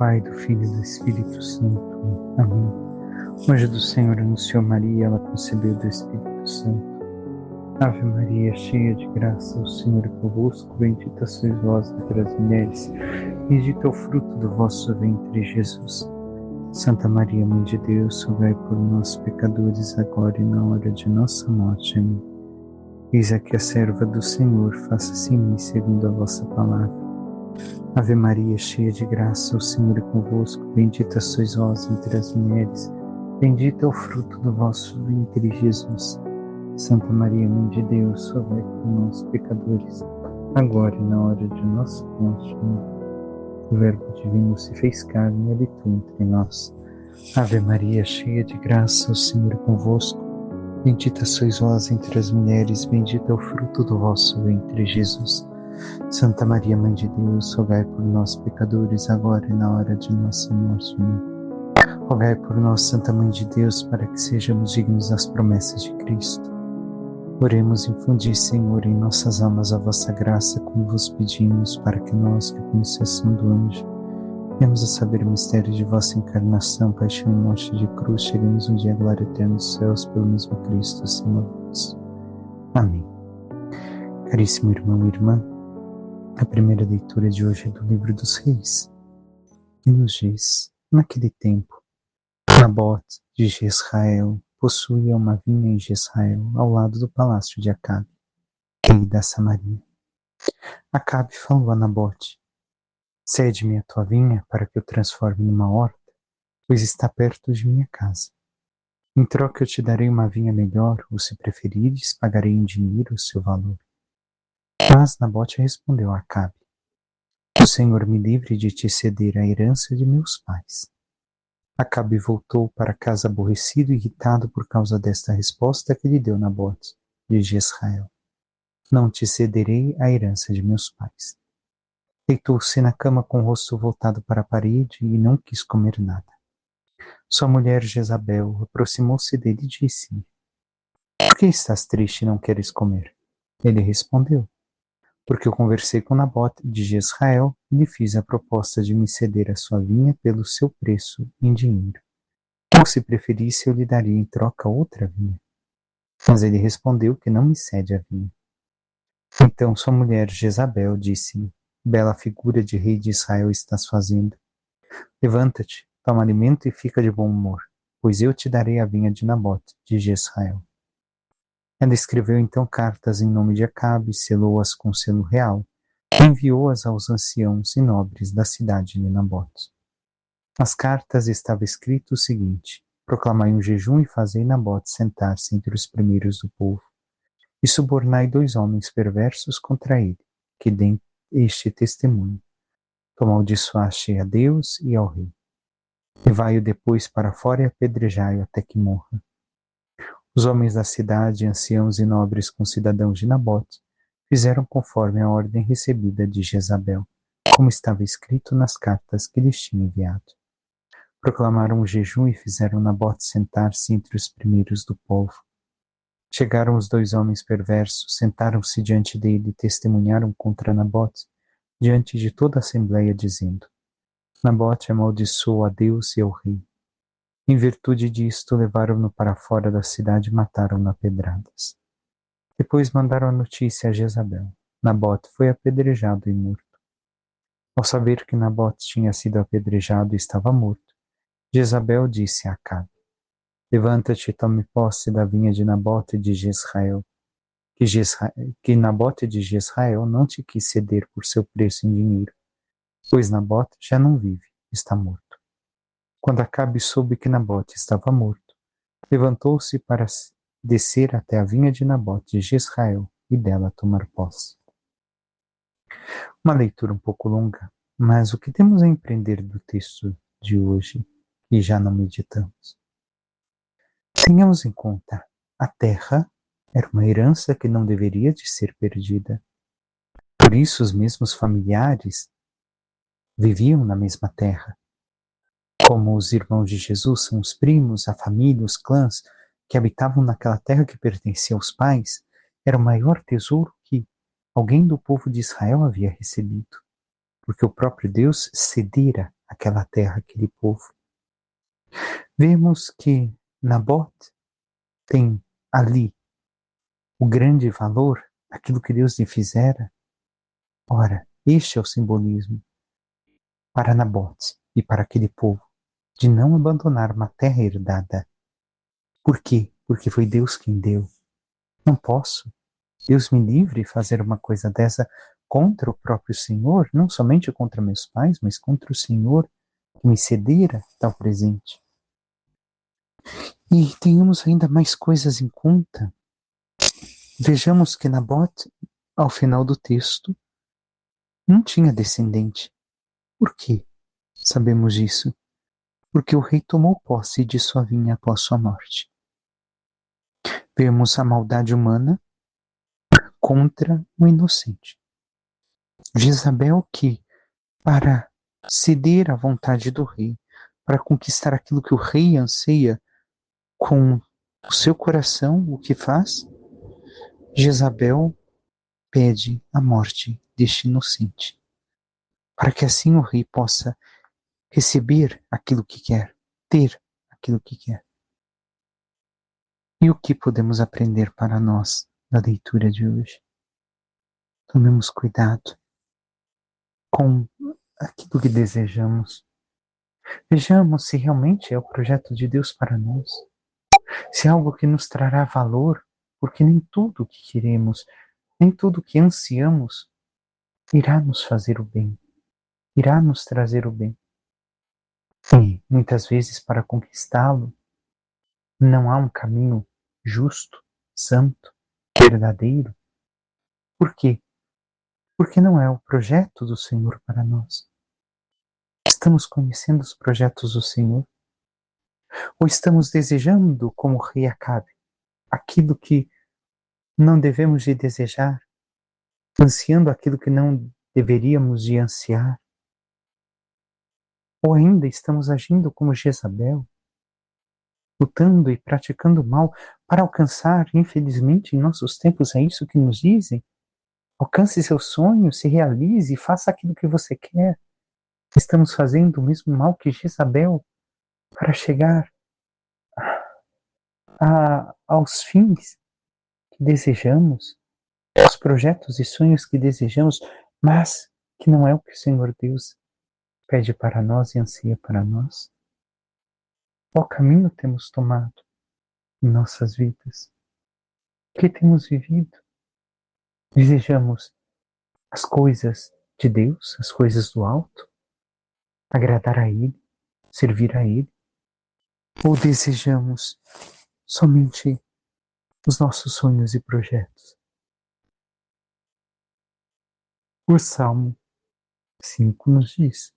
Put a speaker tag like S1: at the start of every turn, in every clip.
S1: Pai, do Filho e do Espírito Santo. Amém. O anjo do Senhor anunciou Maria, ela concebeu do Espírito Santo. Ave Maria, cheia de graça, o Senhor é convosco, bendita sois vós entre as mulheres, bendito é o fruto do vosso ventre, Jesus. Santa Maria, Mãe de Deus, rogai por nós, pecadores, agora e na hora de nossa morte. Amém. Eis aqui a serva do Senhor, faça-se em mim segundo a vossa palavra. Ave Maria, cheia de graça, o Senhor é convosco, bendita sois vós entre as mulheres, bendito é o fruto do vosso ventre, Jesus. Santa Maria, Mãe de Deus, rogai por nós, pecadores, agora e na hora de nossa morte. Amém. O Verbo divino se fez carne e habitou entre nós. Ave Maria, cheia de graça, o Senhor é convosco, bendita sois vós entre as mulheres, bendito é o fruto do vosso ventre, Jesus. Santa Maria, Mãe de Deus, rogai por nós, pecadores, agora e na hora de nossa morte. Amém. Rogai por nós, Santa Mãe de Deus, para que sejamos dignos das promessas de Cristo. Oremos, infundi, Senhor, em nossas almas a vossa graça, como vos pedimos, para que nós, que com intercessão do anjo, venhamos a saber o mistério de vossa encarnação, paixão e morte de cruz, cheguemos um dia à glória eterna dos céus, pelo mesmo Cristo, Senhor nosso. Amém. Caríssimo irmão e irmã, a primeira leitura de hoje é do livro dos Reis, e nos diz: naquele tempo, Nabote de Jezreel possuía uma vinha em Jezreel, ao lado do palácio de Acabe, rei da Samaria. Acabe falou a Nabote: cede-me a tua vinha para que eu transforme numa horta, pois está perto de minha casa. Em troca eu te darei uma vinha melhor, ou se preferires, pagarei em dinheiro o seu valor. Mas Nabote respondeu a Acabe: o Senhor me livre de te ceder a herança de meus pais. Acabe voltou para casa aborrecido e irritado por causa desta resposta que lhe deu Nabote de Jezreel: não te cederei a herança de meus pais. Deitou-se na cama com o rosto voltado para a parede e não quis comer nada. Sua mulher Jezabel aproximou-se dele e disse-lhe: por que estás triste e não queres comer? Ele respondeu: porque eu conversei com Nabote de Jezreel e lhe fiz a proposta de me ceder a sua vinha pelo seu preço em dinheiro. Ou se preferisse, eu lhe daria em troca outra vinha. Mas ele respondeu que não me cede a vinha. Então sua mulher Jezabel disse-lhe: bela figura de rei de Israel estás fazendo. Levanta-te, toma alimento e fica de bom humor, pois eu te darei a vinha de Nabote de Jezreel. Ela escreveu então cartas em nome de Acabe, selou-as com selo real, e enviou-as aos anciãos e nobres da cidade de Nabote. Nas cartas estava escrito o seguinte: proclamai um jejum e fazei Nabote sentar-se entre os primeiros do povo, e subornai 2 homens perversos contra ele, que deem este testemunho: tu amaldiçoaste a Deus e ao rei. Levai-o depois para fora e apedrejai-o até que morra. Os homens da cidade, anciãos e nobres concidadãos de Nabote, fizeram conforme a ordem recebida de Jezabel, como estava escrito nas cartas que lhes tinha enviado. Proclamaram o jejum e fizeram Nabote sentar-se entre os primeiros do povo. Chegaram os 2 homens perversos, sentaram-se diante dele e testemunharam contra Nabote, diante de toda a assembleia, dizendo: Nabote amaldiçoou a Deus e ao rei. Em virtude disto, levaram-no para fora da cidade e mataram-no a pedradas. Depois mandaram a notícia a Jezabel: Nabote foi apedrejado e morto. Ao saber que Nabote tinha sido apedrejado e estava morto, Jezabel disse a Acabe: levanta-te e tome posse da vinha de Nabote de Jezreel, que Nabote de Jezreel não te quis ceder por seu preço em dinheiro, pois Nabote já não vive, está morto. Quando Acabe soube que Nabote estava morto, levantou-se para descer até a vinha de Nabote de Jezreel e dela tomar posse. Uma leitura um pouco longa, mas o que temos a aprender do texto de hoje, que já não meditamos? Tenhamos em conta, a terra era uma herança que não deveria de ser perdida. Por isso os mesmos familiares viviam na mesma terra. Como os irmãos de Jesus são os primos, a família, os clãs que habitavam naquela terra que pertencia aos pais, era o maior tesouro que alguém do povo de Israel havia recebido, porque o próprio Deus cedera aquela terra, aquele povo. Vemos que Nabote tem ali o grande valor, aquilo que Deus lhe fizera. Ora, este é o simbolismo para Nabote e para aquele povo, de não abandonar uma terra herdada. Por quê? Porque foi Deus quem deu. Não posso. Deus me livre de fazer uma coisa dessa contra o próprio Senhor, não somente contra meus pais, mas contra o Senhor que me cedera tal presente. E tenhamos ainda mais coisas em conta. Vejamos que Nabote, ao final do texto, não tinha descendente. Por quê? Sabemos disso. Porque o rei tomou posse de sua vinha após sua morte. Vemos a maldade humana contra o inocente. Jezabel que, para ceder à vontade do rei, para conquistar aquilo que o rei anseia com o seu coração, o que faz? Jezabel pede a morte deste inocente, para que assim o rei possa receber aquilo que quer, ter aquilo que quer. E o que podemos aprender para nós da leitura de hoje? Tomemos cuidado com aquilo que desejamos. Vejamos se realmente é o projeto de Deus para nós. Se é algo que nos trará valor, porque nem tudo o que queremos, nem tudo o que ansiamos irá nos fazer o bem, irá nos trazer o bem. E, muitas vezes, para conquistá-lo, não há um caminho justo, santo, verdadeiro. Por quê? Porque não é o projeto do Senhor para nós. Estamos conhecendo os projetos do Senhor? Ou estamos desejando, como o rei Acabe, aquilo que não devemos de desejar, ansiando aquilo que não deveríamos de ansiar? Ou ainda estamos agindo como Jezabel, lutando e praticando mal para alcançar, infelizmente, em nossos tempos é isso que nos dizem? Alcance seus sonhos, se realize, faça aquilo que você quer. Estamos fazendo o mesmo mal que Jezabel para chegar aos fins que desejamos, aos projetos e sonhos que desejamos, mas que não é o que o Senhor Deus pede para nós e ansia para nós. Qual caminho temos tomado em nossas vidas? O que temos vivido? Desejamos as coisas de Deus, as coisas do alto, agradar a Ele, servir a Ele? Ou desejamos somente os nossos sonhos e projetos? O Salmo 5 nos diz: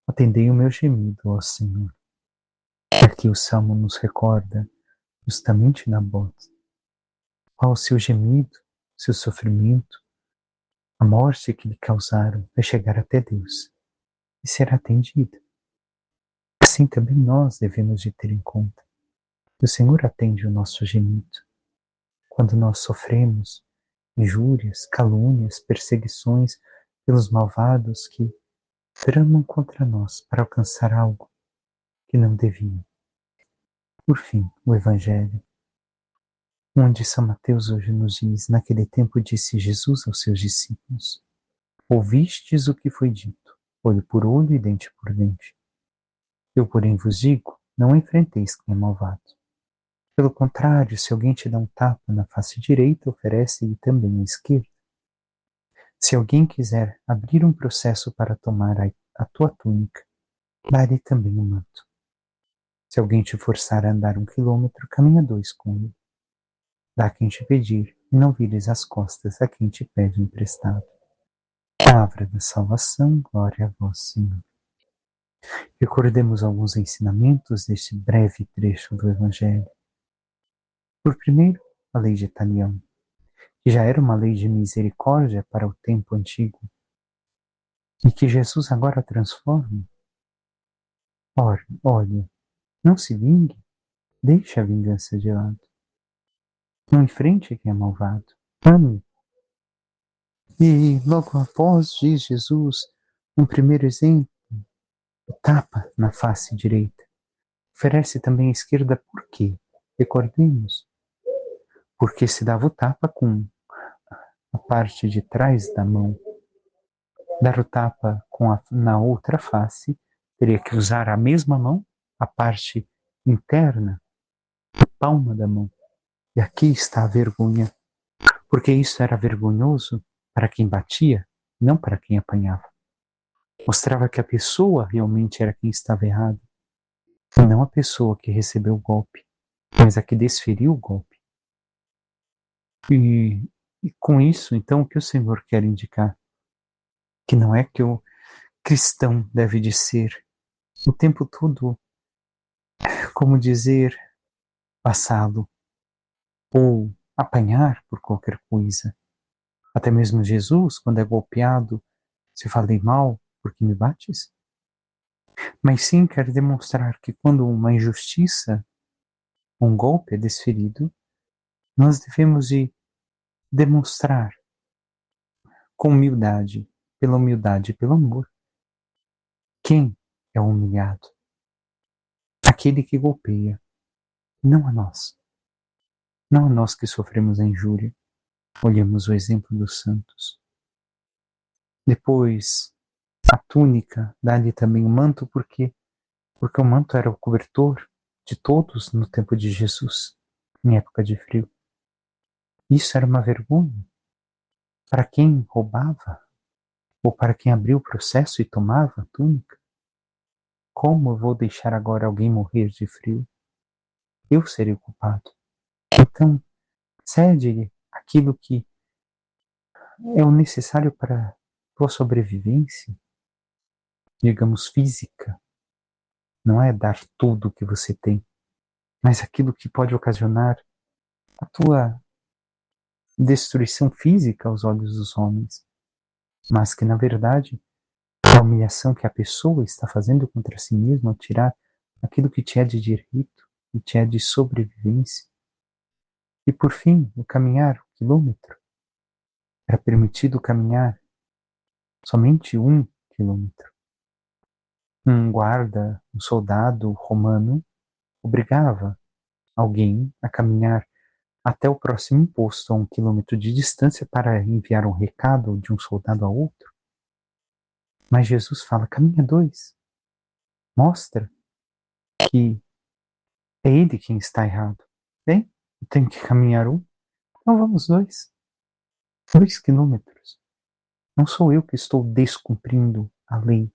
S1: atendei o meu gemido, ó Senhor. Aqui o Salmo nos recorda justamente Nabote, qual o seu gemido, seu sofrimento, a morte que lhe causaram vai chegar até Deus e será atendida. Assim também nós devemos de ter em conta que o Senhor atende o nosso gemido. Quando nós sofremos injúrias, calúnias, perseguições pelos malvados que tramam contra nós para alcançar algo que não deviam. Por fim, o Evangelho, onde São Mateus hoje nos diz: naquele tempo disse Jesus aos seus discípulos: ouvistes o que foi dito, olho por olho e dente por dente. Eu, porém, vos digo, não enfrenteis quem é malvado. Pelo contrário, se alguém te dá um tapa na face direita, oferece-lhe também a esquerda. Se alguém quiser abrir um processo para tomar a tua túnica, dá-lhe também um manto. Se alguém te forçar a andar 1 quilômetro, caminha 2 com ele. Dá a quem te pedir, e não vires as costas a quem te pede emprestado. Palavra da salvação, glória a vós, Senhor. Recordemos alguns ensinamentos deste breve trecho do Evangelho. Por primeiro, a lei de Italião, que já era uma lei de misericórdia para o tempo antigo, e que Jesus agora transforma. Ora, olha, não se vingue, deixe a vingança de lado. Não enfrente quem é malvado, ame. E logo após diz Jesus, um primeiro exemplo, o tapa na face direita. Oferece também à esquerda por quê? Recordemos, porque se dava o tapa com a parte de trás da mão. Dar o tapa na outra face, teria que usar a mesma mão, a parte interna, a palma da mão. E aqui está a vergonha, porque isso era vergonhoso para quem batia, não para quem apanhava. Mostrava que a pessoa realmente era quem estava errado, e não a pessoa que recebeu o golpe, mas a que desferiu o golpe. E com isso, então, o que o Senhor quer indicar? Que não é que o cristão deve de ser o tempo todo, como dizer, passado ou apanhar por qualquer coisa. Até mesmo Jesus, quando é golpeado, se falei mal porque me bates? Mas sim quer demonstrar que quando uma injustiça, um golpe é desferido, nós devemos de demonstrar com humildade e pelo amor, quem é o humilhado? Aquele que golpeia, não a nós. Não a nós que sofremos a injúria. Olhemos o exemplo dos santos. Depois, a túnica, dá-lhe também o manto, porque o manto era o cobertor de todos no tempo de Jesus, em época de frio. Isso era uma vergonha para quem roubava, ou para quem abriu o processo e tomava a túnica. Como eu vou deixar agora alguém morrer de frio? Eu serei o culpado. Então, cede-lhe aquilo que é o necessário para a tua sobrevivência, digamos, física. Não é dar tudo o que você tem, mas aquilo que pode ocasionar a tua destruição física aos olhos dos homens, mas que, na verdade, é a humilhação que a pessoa está fazendo contra si mesma ao tirar aquilo que te é de direito, que te é de sobrevivência. E, por fim, o caminhar, o quilômetro. Era permitido caminhar somente 1 quilômetro. Um guarda, um soldado romano, obrigava alguém a caminhar até o próximo posto, a 1 quilômetro de distância, para enviar um recado de um soldado a outro. Mas Jesus fala, caminha 2. Mostra que é ele quem está errado. Bem, eu tenho que caminhar 1, então vamos 2. 2 quilômetros. Não sou eu que estou descumprindo a lei,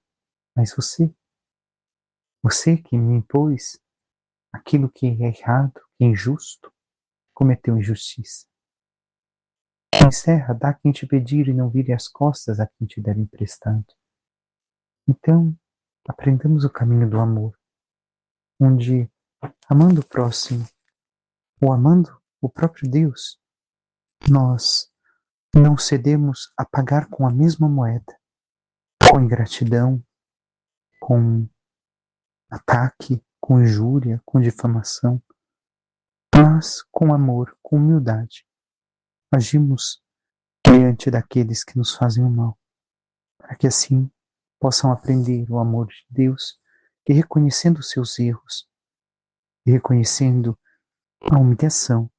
S1: mas você. Você que me impôs aquilo que é errado, que é injusto, cometeu injustiça. Encerra, dá a quem te pedir e não vire as costas a quem te der emprestado. Então, aprendamos o caminho do amor, onde, amando o próximo, ou amando o próprio Deus, nós não cedemos a pagar com a mesma moeda, com ingratidão, com ataque, com injúria, com difamação, mas com amor, com humildade. Agimos diante daqueles que nos fazem o mal, para que assim possam aprender o amor de Deus e, reconhecendo os seus erros e reconhecendo a humilhação,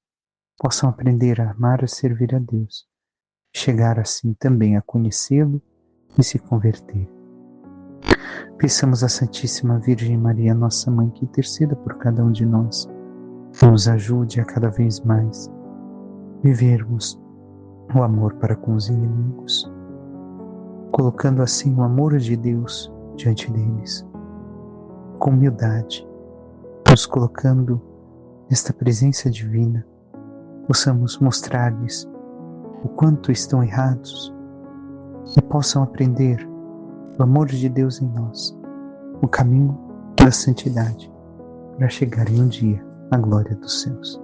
S1: possam aprender a amar e servir a Deus, chegar assim também a conhecê-lo e se converter. Peçamos à Santíssima Virgem Maria, nossa Mãe, que interceda por cada um de nós, que nos ajude a cada vez mais vivermos o amor para com os inimigos, colocando assim o amor de Deus diante deles, com humildade, nos colocando nesta presença divina, possamos mostrar-lhes o quanto estão errados e possam aprender o amor de Deus em nós, o caminho da santidade, para chegarem um dia à glória dos céus.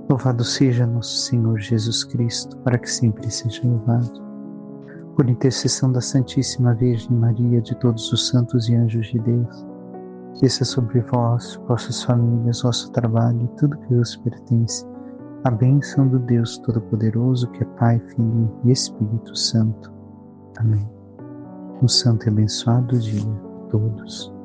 S1: Louvado seja nosso Senhor Jesus Cristo, para que sempre seja louvado. Por intercessão da Santíssima Virgem Maria, de todos os santos e anjos de Deus, desça sobre vós, vossas famílias, vosso trabalho e tudo que vos pertence, a bênção do Deus Todo-Poderoso, que é Pai, Filho e Espírito Santo. Amém. Um santo e abençoado dia. todos.